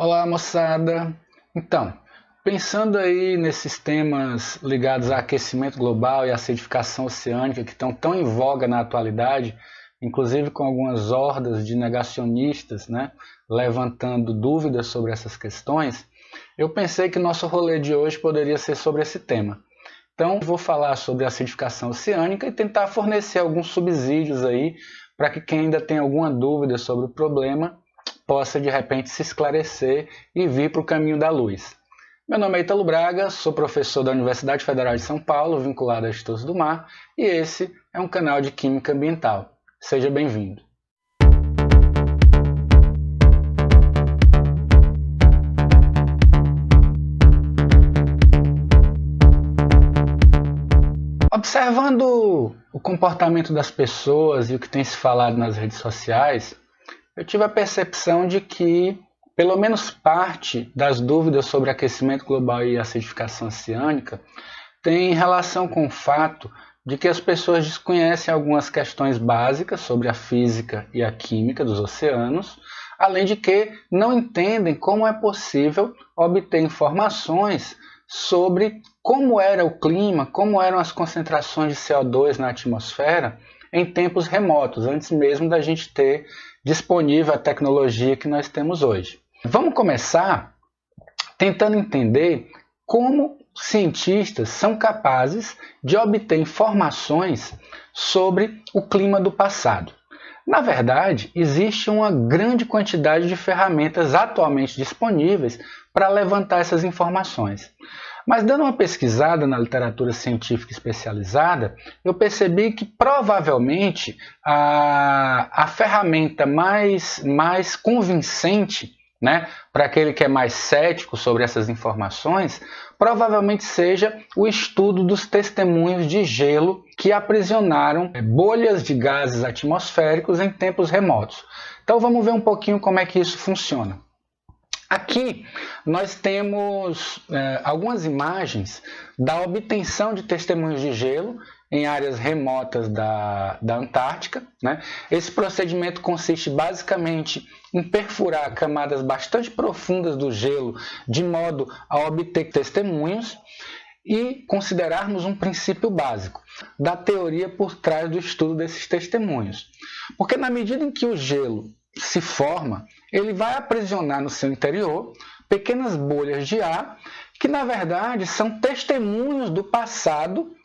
Olá, moçada! Então, pensando aí nesses temas ligados a aquecimento global e acidificação oceânica que estão tão em voga na atualidade, inclusive com algumas hordas de negacionistas, levantando dúvidas sobre essas questões, eu pensei que nosso rolê de hoje poderia ser sobre esse tema. Então, vou falar sobre acidificação oceânica e tentar fornecer alguns subsídios aí para que quem ainda tem alguma dúvida sobre o problema possa de repente se esclarecer e vir para o caminho da luz. Meu nome é Ítalo Braga, sou professor da Universidade Federal de São Paulo, vinculado a Institutos do Mar, e esse é um canal de Química Ambiental. Seja bem-vindo. Observando o comportamento das pessoas e o que tem se falado nas redes sociais, eu tive a percepção de que, pelo menos parte das dúvidas sobre aquecimento global e acidificação oceânica tem relação com o fato de que as pessoas desconhecem algumas questões básicas sobre a física e a química dos oceanos, além de que não entendem como é possível obter informações sobre como era o clima, como eram as concentrações de CO2 na atmosfera em tempos remotos, antes mesmo da gente ter disponível a tecnologia que nós temos hoje. Vamos começar tentando entender como cientistas são capazes de obter informações sobre o clima do passado. Na verdade, existe uma grande quantidade de ferramentas atualmente disponíveis para levantar essas informações. Mas dando uma pesquisada na literatura científica especializada, eu percebi que provavelmente a ferramenta mais convincente, para aquele que é mais cético sobre essas informações, provavelmente seja o estudo dos testemunhos de gelo que aprisionaram bolhas de gases atmosféricos em tempos remotos. Então vamos ver um pouquinho como é que isso funciona. Aqui nós temos algumas imagens da obtenção de testemunhos de gelo em áreas remotas da Antártica. Esse procedimento consiste basicamente em perfurar camadas bastante profundas do gelo de modo a obter testemunhos e considerarmos um princípio básico da teoria por trás do estudo desses testemunhos. Porque na medida em que o gelo se forma, ele vai aprisionar no seu interior pequenas bolhas de ar que, na verdade, são testemunhos do passado,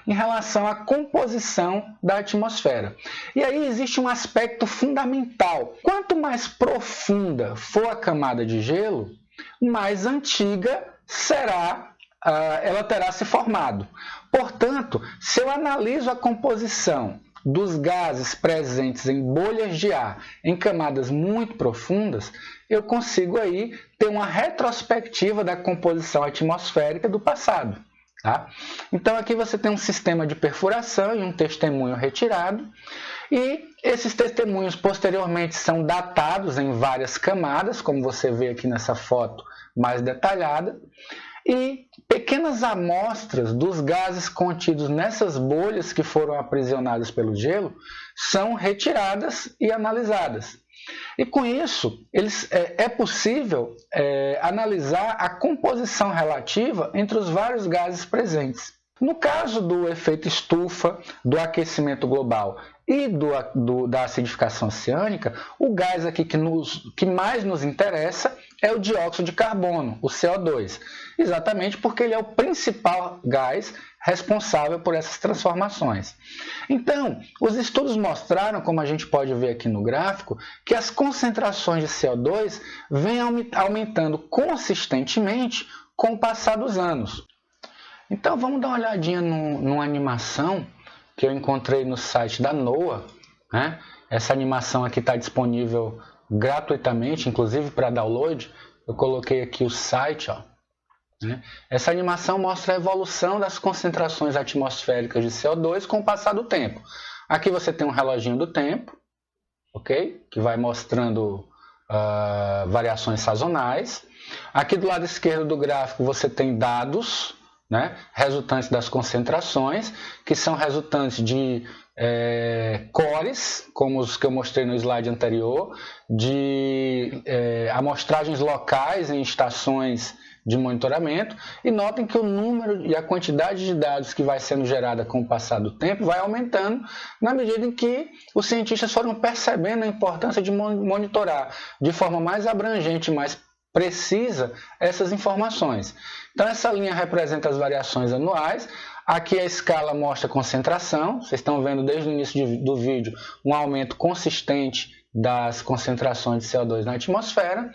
em relação à composição da atmosfera. E aí existe um aspecto fundamental. Quanto mais profunda for a camada de gelo, mais antiga ela terá se formado. Portanto, se eu analiso a composição dos gases presentes em bolhas de ar em camadas muito profundas, eu consigo aí ter uma retrospectiva da composição atmosférica do passado. Então aqui você tem um sistema de perfuração e um testemunho retirado, e esses testemunhos posteriormente são datados em várias camadas, como você vê aqui nessa foto mais detalhada, e pequenas amostras dos gases contidos nessas bolhas que foram aprisionadas pelo gelo são retiradas e analisadas. E com isso, é possível analisar a composição relativa entre os vários gases presentes. No caso do efeito estufa, do aquecimento global e da acidificação oceânica, o gás aqui que mais nos interessa é o dióxido de carbono, o CO2, exatamente porque ele é o principal gás responsável por essas transformações. Então, os estudos mostraram, como a gente pode ver aqui no gráfico, que as concentrações de CO2 vêm aumentando consistentemente com o passar dos anos. Então, vamos dar uma olhadinha numa animação que eu encontrei no site da NOAA. Essa animação aqui está disponível gratuitamente, inclusive para download. Eu coloquei aqui o site. Essa animação mostra a evolução das concentrações atmosféricas de CO2 com o passar do tempo. Aqui você tem um reloginho do tempo, que vai mostrando variações sazonais. Aqui do lado esquerdo do gráfico você tem dados resultantes das concentrações, que são resultantes de cores, como os que eu mostrei no slide anterior, de amostragens locais em estações de monitoramento, e notem que o número e a quantidade de dados que vai sendo gerada com o passar do tempo vai aumentando na medida em que os cientistas foram percebendo a importância de monitorar de forma mais abrangente, mais precisa essas informações. Então essa linha representa as variações anuais. Aqui a escala mostra a concentração, vocês estão vendo desde o início do vídeo um aumento consistente das concentrações de CO2 na atmosfera,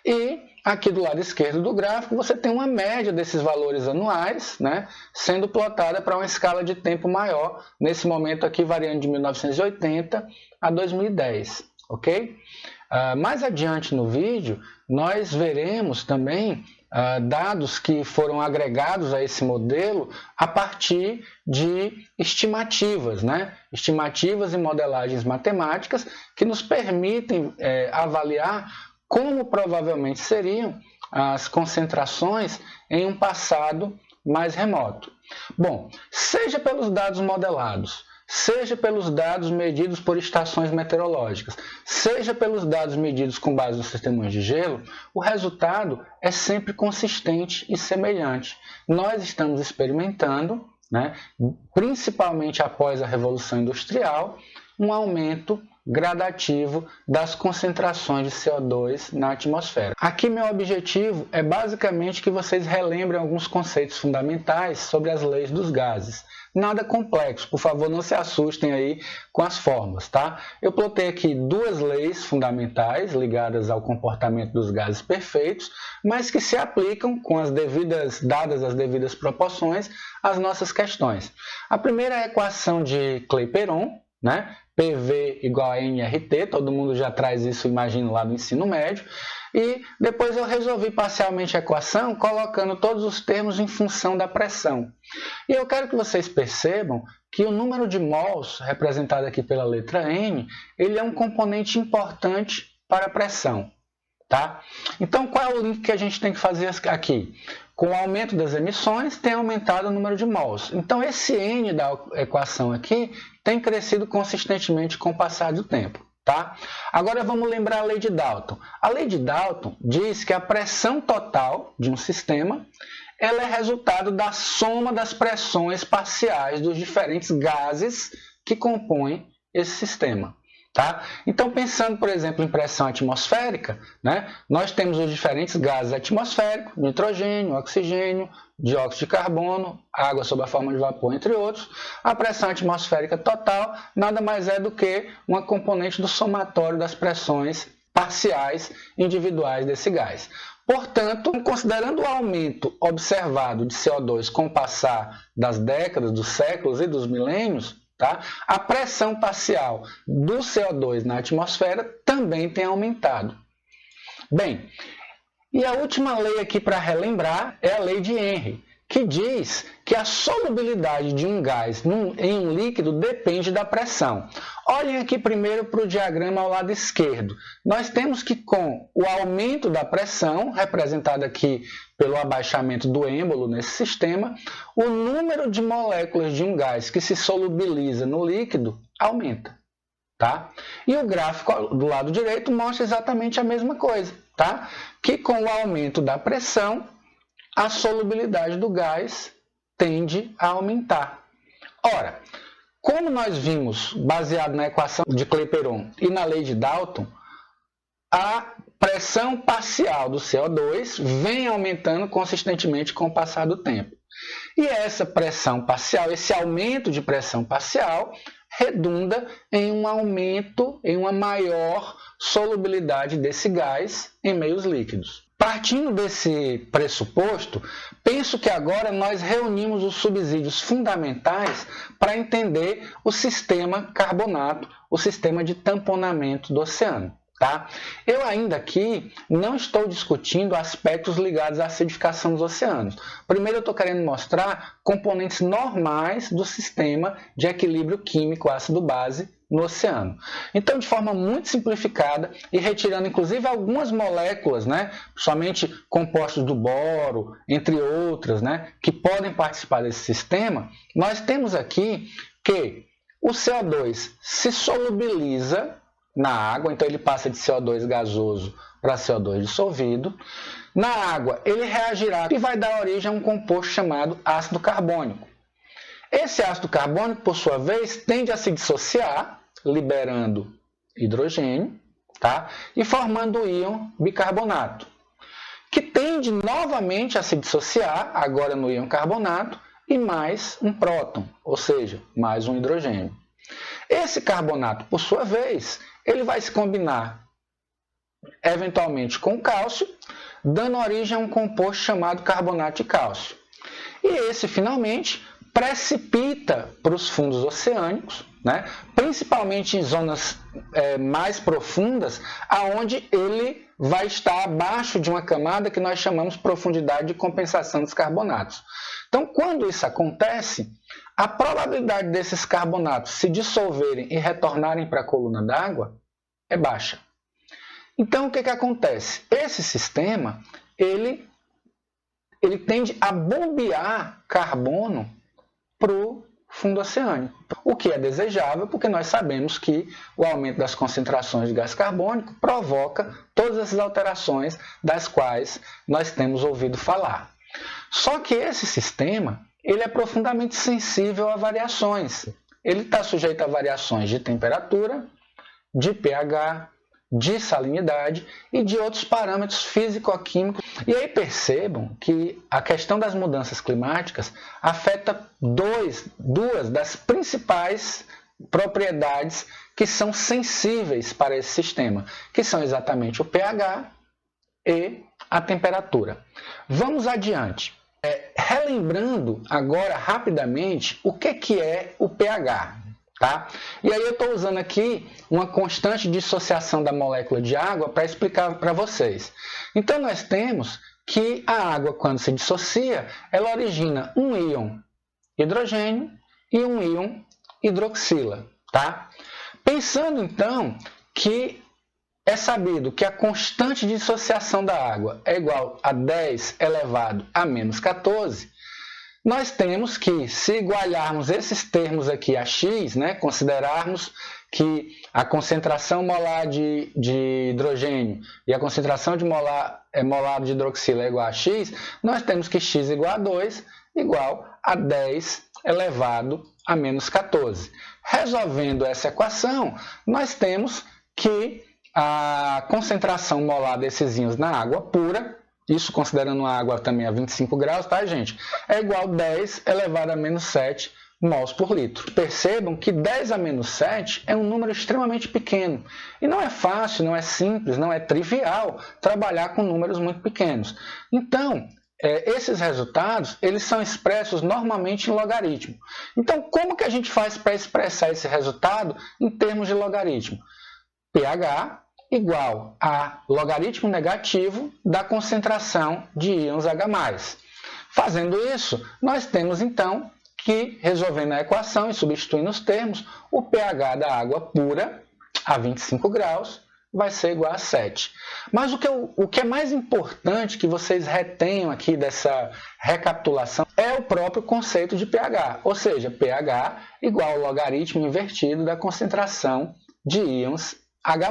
e aqui do lado esquerdo do gráfico você tem uma média desses valores anuais, né, sendo plotada para uma escala de tempo maior, nesse momento aqui variando de 1980 a 2010, ok? Mais adiante no vídeo nós veremos também dados que foram agregados a esse modelo a partir de estimativas, né? Estimativas e modelagens matemáticas que nos permitem avaliar como provavelmente seriam as concentrações em um passado mais remoto. Bom, seja pelos dados modelados, seja pelos dados medidos por estações meteorológicas, seja pelos dados medidos com base nos testemunhos de gelo, o resultado é sempre consistente e semelhante. Nós estamos experimentando, né, principalmente após a Revolução Industrial, um aumento gradativo das concentrações de CO2 na atmosfera. Aqui meu objetivo é basicamente que vocês relembrem alguns conceitos fundamentais sobre as leis dos gases. Nada complexo, por favor, não se assustem aí com as fórmulas, tá? Eu plotei aqui duas leis fundamentais ligadas ao comportamento dos gases perfeitos, mas que se aplicam com dadas as devidas proporções às nossas questões. A primeira é a equação de Clapeyron, né? PV igual a nRT, todo mundo já traz isso, imagino, lá no ensino médio. E depois eu resolvi parcialmente a equação colocando todos os termos em função da pressão. E eu quero que vocês percebam que o número de mols, representado aqui pela letra N, ele é um componente importante para a pressão. Tá? Então, qual é o link que a gente tem que fazer aqui? Com o aumento das emissões, tem aumentado o número de mols. Então, esse N da equação aqui tem crescido consistentemente com o passar do tempo. Tá? Agora vamos lembrar a lei de Dalton. A lei de Dalton diz que a pressão total de um sistema ela é resultado da soma das pressões parciais dos diferentes gases que compõem esse sistema. Tá? Então, pensando, por exemplo, em pressão atmosférica, né, nós temos os diferentes gases atmosféricos, nitrogênio, oxigênio, dióxido de carbono, água sob a forma de vapor, entre outros. A pressão atmosférica total nada mais é do que uma componente do somatório das pressões parciais individuais desse gás. Portanto, considerando o aumento observado de CO2 com o passar das décadas, dos séculos e dos milênios, tá? A pressão parcial do CO2 na atmosfera também tem aumentado. Bem, e a última lei aqui para relembrar é a lei de Henry, que diz que a solubilidade de um gás em um líquido depende da pressão. Olhem aqui primeiro para o diagrama ao lado esquerdo. Nós temos que com o aumento da pressão, representado aqui pelo abaixamento do êmbolo nesse sistema, o número de moléculas de um gás que se solubiliza no líquido aumenta. Tá? E o gráfico do lado direito mostra exatamente a mesma coisa. Tá? Que com o aumento da pressão, a solubilidade do gás tende a aumentar. Ora, como nós vimos, baseado na equação de Clapeyron e na lei de Dalton, a pressão parcial do CO2 vem aumentando consistentemente com o passar do tempo. E essa pressão parcial, esse aumento de pressão parcial, redunda em um aumento, em uma maior solubilidade desse gás em meios líquidos. Partindo desse pressuposto, penso que agora nós reunimos os subsídios fundamentais para entender o sistema carbonato, o sistema de tamponamento do oceano. Tá? Eu ainda aqui não estou discutindo aspectos ligados à acidificação dos oceanos. Primeiro eu estou querendo mostrar componentes normais do sistema de equilíbrio químico ácido-base no oceano. Então, de forma muito simplificada e retirando inclusive algumas moléculas, né, somente compostos do boro, entre outras, né, que podem participar desse sistema, nós temos aqui que o CO2 se solubiliza na água, então ele passa de CO2 gasoso para CO2 dissolvido. Na água, ele reagirá e vai dar origem a um composto chamado ácido carbônico. Esse ácido carbônico, por sua vez, tende a se dissociar, liberando hidrogênio, tá? E formando o íon bicarbonato, que tende novamente a se dissociar, agora no íon carbonato, e mais um próton, ou seja, mais um hidrogênio. Esse carbonato, por sua vez, ele vai se combinar eventualmente com o cálcio, dando origem a um composto chamado carbonato de cálcio. E esse, finalmente, precipita para os fundos oceânicos, né? Principalmente em zonas mais profundas, aonde ele vai estar abaixo de uma camada que nós chamamos de profundidade de compensação dos carbonatos. Então, quando isso acontece, a probabilidade desses carbonatos se dissolverem e retornarem para a coluna d'água é baixa. Então, o que acontece? Esse sistema, ele tende a bombear carbono para o fundo oceânico, o que é desejável porque nós sabemos que o aumento das concentrações de gás carbônico provoca todas essas alterações das quais nós temos ouvido falar. Só que esse sistema, ele é profundamente sensível a variações. Ele está sujeito a variações de temperatura, de pH, de salinidade e de outros parâmetros físico-químicos. E aí percebam que a questão das mudanças climáticas afeta duas das principais propriedades que são sensíveis para esse sistema, que são exatamente o pH e a temperatura. Vamos adiante. Relembrando agora rapidamente o que é o pH. Tá? E aí eu estou usando aqui uma constante de dissociação da molécula de água para explicar para vocês. Então nós temos que a água, quando se dissocia, ela origina um íon hidrogênio e um íon hidroxila. Tá? Pensando então que é sabido que a constante de dissociação da água é igual a 10 elevado a menos 14, nós temos que, se igualarmos esses termos aqui a x, né, considerarmos que a concentração molar de hidrogênio e a concentração de molar de hidroxila é igual a x, nós temos que x igual a 2 igual a 10 elevado a menos 14. Resolvendo essa equação, nós temos que a concentração molar desses íons na água pura, isso considerando a água também a 25 graus, tá, gente? É igual a 10 elevado a menos 7 mols por litro. Percebam que 10 a menos 7 é um número extremamente pequeno. E não é fácil, não é simples, não é trivial trabalhar com números muito pequenos. Então, esses resultados, eles são expressos normalmente em logaritmo. Então, como que a gente faz para expressar esse resultado em termos de logaritmo? pH igual a logaritmo negativo da concentração de íons H+. Fazendo isso, nós temos então que, resolvendo a equação e substituindo os termos, o pH da água pura a 25 graus vai ser igual a 7. Mas o que é mais importante que vocês retenham aqui dessa recapitulação é o próprio conceito de pH, ou seja, pH igual ao logaritmo invertido da concentração de íons H+.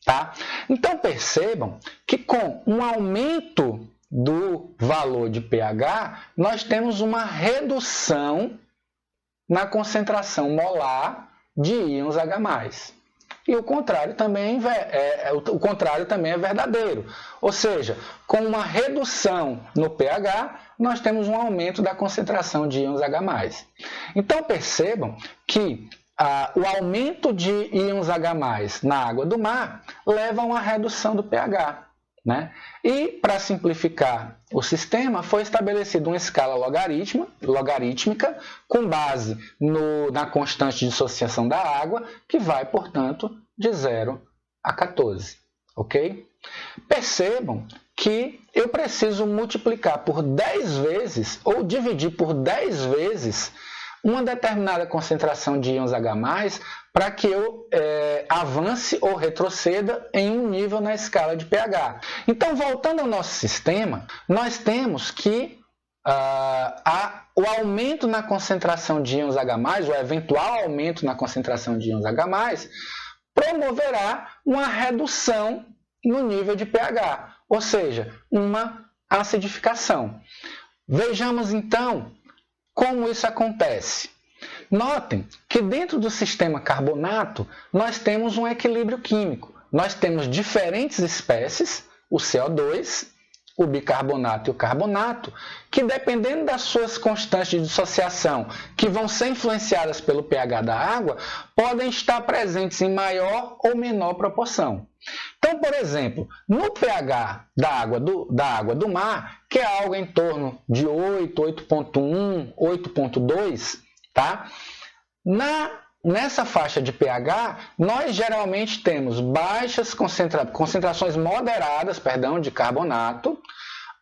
Tá? Então percebam que com um aumento do valor de pH, nós temos uma redução na concentração molar de íons H+. E o contrário também é verdadeiro. Ou seja, com uma redução no pH, nós temos um aumento da concentração de íons H+. Então percebam que o aumento de íons H+ na água do mar leva a uma redução do pH. Né? E, para simplificar o sistema, foi estabelecida uma escala logarítmica com base na constante de dissociação da água, que vai, portanto, de 0 a 14. Ok? Percebam que eu preciso multiplicar por 10 vezes ou dividir por 10 vezes uma determinada concentração de íons H+, para que eu avance ou retroceda em um nível na escala de pH. Então, voltando ao nosso sistema, nós temos que o aumento na concentração de íons H+, o eventual aumento na concentração de íons H+, promoverá uma redução no nível de pH, ou seja, uma acidificação. Vejamos então como isso acontece. Notem que dentro do sistema carbonato nós temos um equilíbrio químico. Nós temos diferentes espécies, o CO2, o bicarbonato e o carbonato, que dependendo das suas constantes de dissociação, que vão ser influenciadas pelo pH da água, podem estar presentes em maior ou menor proporção. Então, por exemplo, no pH da água do mar, que é algo em torno de 8, 8.1, 8.2, tá? Nessa faixa de pH, nós geralmente temos baixas concentrações moderadas, de carbonato,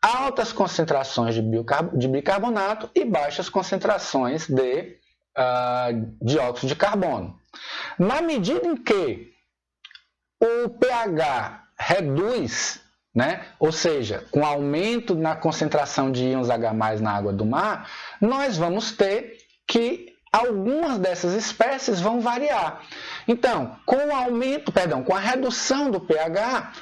altas concentrações de bicarbonato e baixas concentrações de dióxido de carbono. Na medida em que o pH reduz, ou seja, com aumento na concentração de íons H+ na água do mar, nós vamos ter que algumas dessas espécies vão variar. Então, com a redução do pH,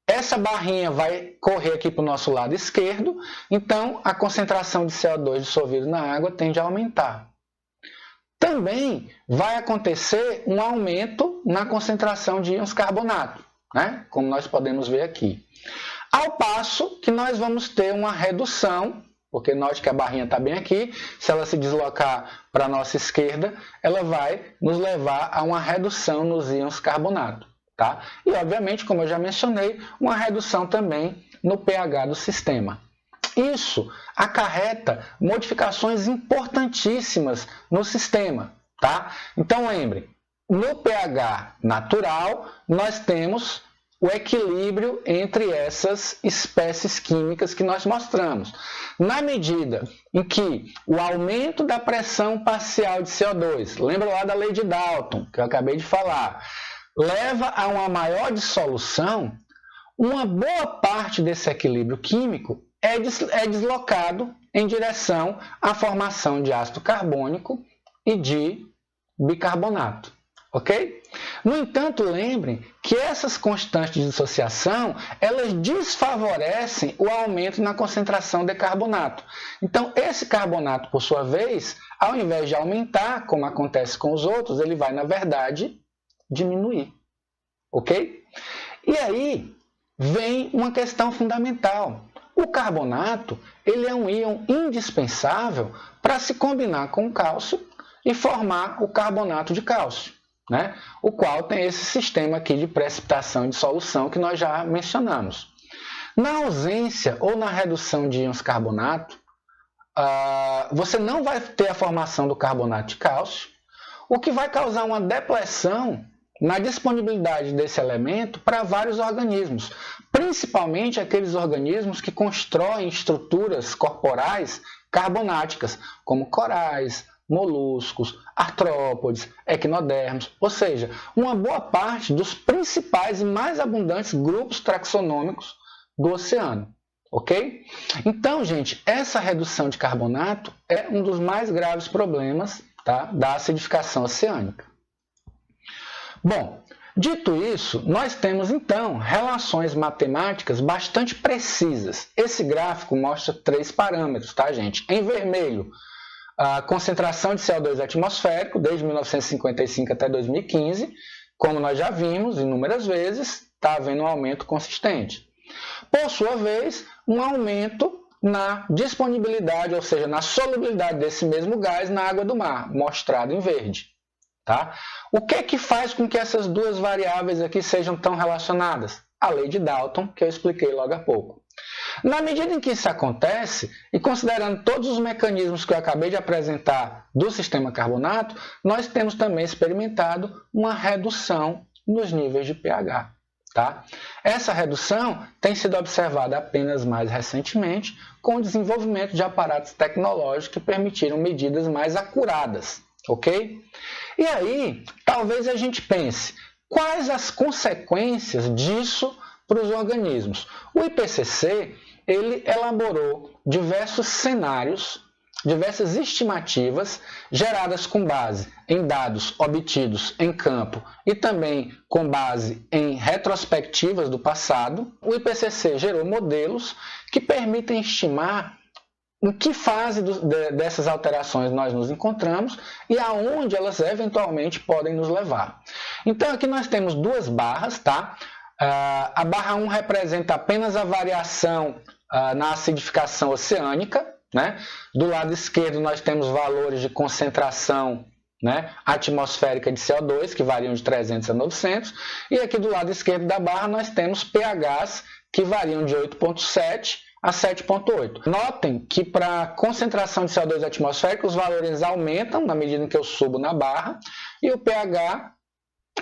essa barrinha vai correr aqui para o nosso lado esquerdo, então a concentração de CO2 dissolvido na água tende a aumentar. Também vai acontecer um aumento na concentração de íons carbonato, como nós podemos ver aqui. Ao passo que nós vamos ter uma redução, porque note que a barrinha está bem aqui, se ela se deslocar para a nossa esquerda, ela vai nos levar a uma redução nos íons carbonato. Tá? E, obviamente, como eu já mencionei, uma redução também no pH do sistema. Isso acarreta modificações importantíssimas no sistema. Tá? Então, lembre, no pH natural, nós temos o equilíbrio entre essas espécies químicas que nós mostramos. Na medida em que o aumento da pressão parcial de CO2, lembra lá da lei de Dalton, que eu acabei de falar, leva a uma maior dissolução, uma boa parte desse equilíbrio químico é deslocado em direção à formação de ácido carbônico e de bicarbonato. Ok? No entanto, lembrem que essas constantes de dissociação, elas desfavorecem o aumento na concentração de carbonato. Então, esse carbonato, por sua vez, ao invés de aumentar, como acontece com os outros, ele vai, na verdade, diminuir. Ok? E aí, vem uma questão fundamental. O carbonato, ele é um íon indispensável para se combinar com o cálcio e formar o carbonato de cálcio. O qual tem esse sistema aqui de precipitação e dissolução que nós já mencionamos. Na ausência ou na redução de íons carbonato, você não vai ter a formação do carbonato de cálcio, o que vai causar uma depressão na disponibilidade desse elemento para vários organismos, principalmente aqueles organismos que constroem estruturas corporais carbonáticas, como corais, moluscos, artrópodes, equinodermos, ou seja, uma boa parte dos principais e mais abundantes grupos taxonômicos do oceano. Ok? Então, gente, essa redução de carbonato é um dos mais graves problemas, tá, da acidificação oceânica. Bom, dito isso, nós temos então relações matemáticas bastante precisas. Esse gráfico mostra 3 parâmetros, tá, gente? Em vermelho, a concentração de CO2 atmosférico desde 1955 até 2015, como nós já vimos inúmeras vezes, está havendo um aumento consistente. Por sua vez, um aumento na disponibilidade, ou seja, na solubilidade desse mesmo gás na água do mar, mostrado em verde. Tá? O que é que faz com que essas duas variáveis aqui sejam tão relacionadas? A lei de Dalton, que eu expliquei logo há pouco. Na medida em que isso acontece, e considerando todos os mecanismos que eu acabei de apresentar do sistema carbonato, nós temos também experimentado uma redução nos níveis de pH. Tá? Essa redução tem sido observada apenas mais recentemente com o desenvolvimento de aparatos tecnológicos que permitiram medidas mais acuradas. Ok? E aí, talvez a gente pense, quais as consequências disso para os organismos? O IPCC ele elaborou diversos cenários, diversas estimativas geradas com base em dados obtidos em campo e também com base em retrospectivas do passado. O IPCC gerou modelos que permitem estimar em que fase dessas alterações nós nos encontramos e aonde elas eventualmente podem nos levar. Então aqui nós temos duas barras, tá? A barra 1 representa apenas a variação na acidificação oceânica, né? Do lado esquerdo nós temos valores de concentração, né, atmosférica de CO2, que variam de 300 a 900, e aqui do lado esquerdo da barra nós temos pHs, que variam de 8,7 a 7,8. Notem que para a concentração de CO2 atmosférica os valores aumentam na medida em que eu subo na barra, e o pH,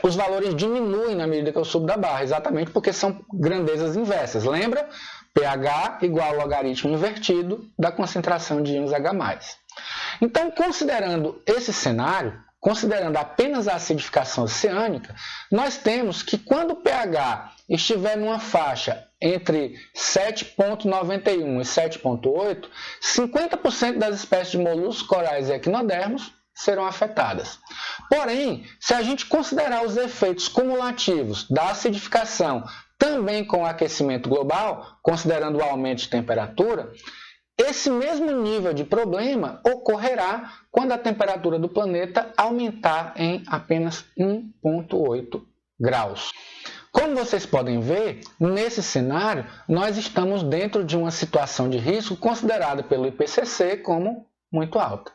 os valores diminuem na medida que eu subo da barra, exatamente porque são grandezas inversas. Lembra? pH igual ao logaritmo invertido da concentração de íons H+. Então, considerando esse cenário, considerando apenas a acidificação oceânica, nós temos que quando o pH estiver numa faixa entre 7,91 e 7,8, 50% das espécies de moluscos, corais e equinodermos serão afetadas. Porém, se a gente considerar os efeitos cumulativos da acidificação também com o aquecimento global, considerando o aumento de temperatura, esse mesmo nível de problema ocorrerá quando a temperatura do planeta aumentar em apenas 1,8 graus. Como vocês podem ver, nesse cenário, nós estamos dentro de uma situação de risco considerada pelo IPCC como muito alta.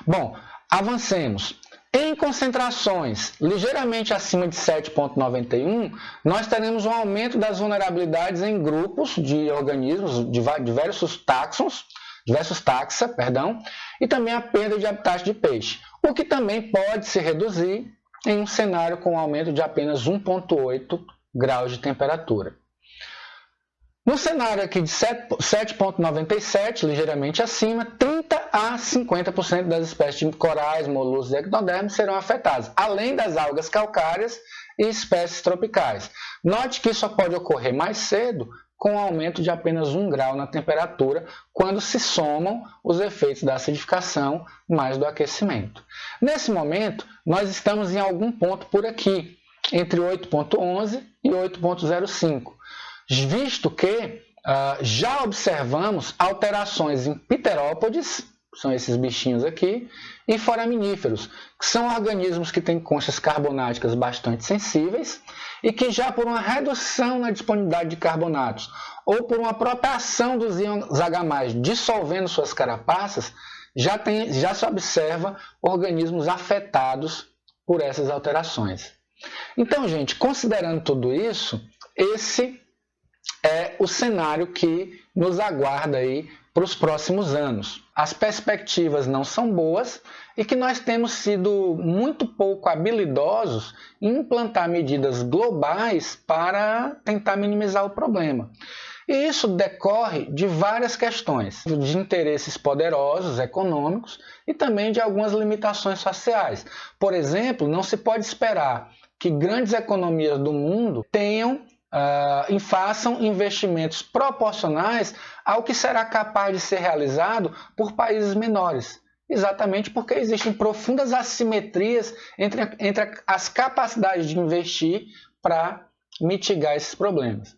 Bom, avancemos. Em concentrações ligeiramente acima de 7,91, nós teremos um aumento das vulnerabilidades em grupos de organismos, de diversos taxa, e também a perda de habitat de peixe, o que também pode se reduzir em um cenário com um aumento de apenas 1,8 graus de temperatura. No cenário aqui de 7,97, ligeiramente acima, 30 a 50% das espécies de corais, moluscos e equinodermos serão afetadas, além das algas calcárias e espécies tropicais. Note que isso só pode ocorrer mais cedo com um aumento de apenas 1 grau na temperatura, quando se somam os efeitos da acidificação mais do aquecimento. Nesse momento, nós estamos em algum ponto por aqui, entre 8,11 e 8,05. Visto que já observamos alterações em pterópodes, são esses bichinhos aqui, e foraminíferos, que são organismos que têm conchas carbonáticas bastante sensíveis e que já por uma redução na disponibilidade de carbonatos ou por uma própria ação dos íons H+, dissolvendo suas carapaças, já se observa organismos afetados por essas alterações. Então, gente, considerando tudo isso, esse é o cenário que nos aguarda aí para os próximos anos. As perspectivas não são boas e que nós temos sido muito pouco habilidosos em implantar medidas globais para tentar minimizar o problema. E isso decorre de várias questões, de interesses poderosos, econômicos e também de algumas limitações sociais. Por exemplo, não se pode esperar que grandes economias do mundo façam investimentos proporcionais ao que será capaz de ser realizado por países menores. Exatamente porque existem profundas assimetrias entre as capacidades de investir para mitigar esses problemas.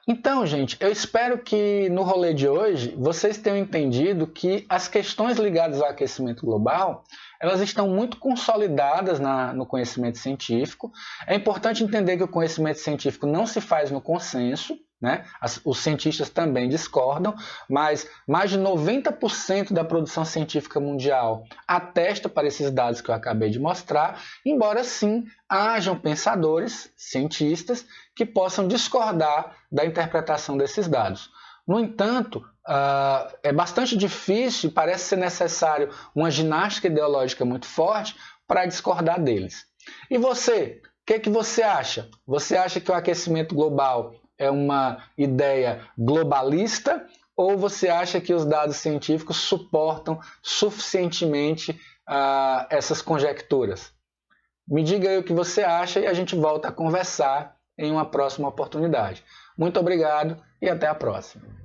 Então, gente, eu espero que no rolê de hoje vocês tenham entendido que as questões ligadas ao aquecimento global, elas estão muito consolidadas no conhecimento científico. É importante entender que o conhecimento científico não se faz no consenso, né? Os cientistas também discordam, mas mais de 90% da produção científica mundial atesta para esses dados que eu acabei de mostrar, embora sim hajam pensadores, cientistas, que possam discordar da interpretação desses dados. No entanto, é bastante difícil, parece ser necessário uma ginástica ideológica muito forte para discordar deles. E você, o que você acha? Você acha que o aquecimento global é uma ideia globalista ou você acha que os dados científicos suportam suficientemente essas conjecturas? Me diga aí o que você acha e a gente volta a conversar em uma próxima oportunidade. Muito obrigado e até a próxima.